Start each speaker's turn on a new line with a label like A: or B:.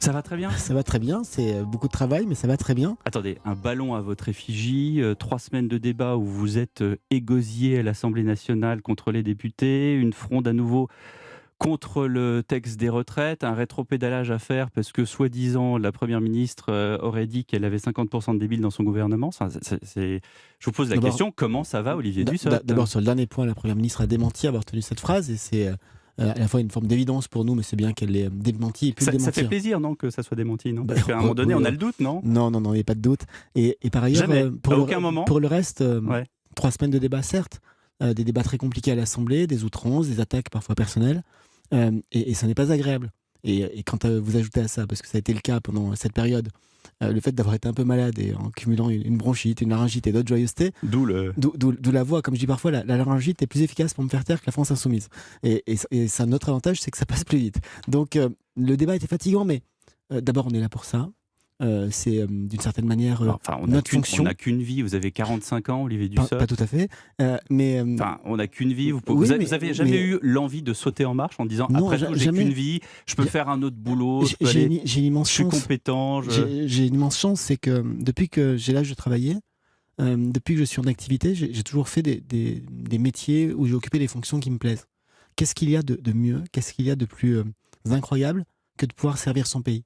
A: Ça va très bien?
B: Ça va très bien, c'est beaucoup de travail, mais ça va très bien.
A: Attendez, un ballon à votre effigie, 3 semaines de débat où vous êtes, égosillés à l'Assemblée nationale contre les députés, une fronde à nouveau contre le texte des retraites, un rétropédalage à faire parce que soi-disant la première ministre, aurait dit qu'elle avait 50 de débiles dans son gouvernement. Ça c'est je vous pose la
B: D'abord,
A: question, comment ça va Olivier Dussopt?
B: d'abord sur le dernier point, la Première ministre a démenti avoir tenu cette phrase et c'est à la fois une forme d'évidence pour nous, mais c'est bien qu'elle l'ait démenti et pu le
A: Ça fait
B: démentir.
A: plaisir, non, que ça soit démenti, non?
B: Bah,
A: Parce qu'à un moment donné,
B: oui,
A: on a le doute, non?
B: non, non, non, il n'y a pas de doute. Et par ailleurs,
A: Jamais, à aucun moment?
B: pour le reste,
A: Ouais.
B: 3 semaines de débat, certes, des débats très compliqués à l'Assemblée, des outrances, des attaques parfois personnelles, et ça n'est pas agréable. Et quand vous ajoutez à ça, parce que ça a été le cas pendant cette période, le fait d'avoir été un peu malade et en cumulant une bronchite, une laryngite et d'autres joyeusetés,
A: D'où le
B: d'où la voix, comme je dis parfois, la laryngite est plus efficace pour me faire taire que la France insoumise. Et ça, notre avantage, c'est que ça passe plus vite. Donc le débat était fatigant, mais d'abord on est là pour ça. C'est d'une certaine manière
A: enfin,
B: notre
A: on
B: fonction.
A: n'a qu'une vie. Vous avez 45 ans, Olivier
B: Pas
A: Dussopt.
B: tout à fait, mais
A: Enfin, on n'a qu'une vie.
B: oui,
A: Vous avez jamais eu l'envie de sauter en marche en disant:
B: non,
A: «Après tout, j'ai
B: jamais.
A: qu'une vie, je peux faire un autre boulot, je peux
B: J'ai
A: aller,
B: j'ai une immense
A: je suis
B: chance.
A: compétent, je».
B: J'ai une immense chance, c'est que depuis que j'ai l'âge de travailler, depuis que je suis en activité, j'ai toujours fait des métiers où j'ai occupé des fonctions qui me plaisent. Qu'est-ce qu'il y a de mieux, qu'est-ce qu'il y a de plus incroyable que de pouvoir servir son pays?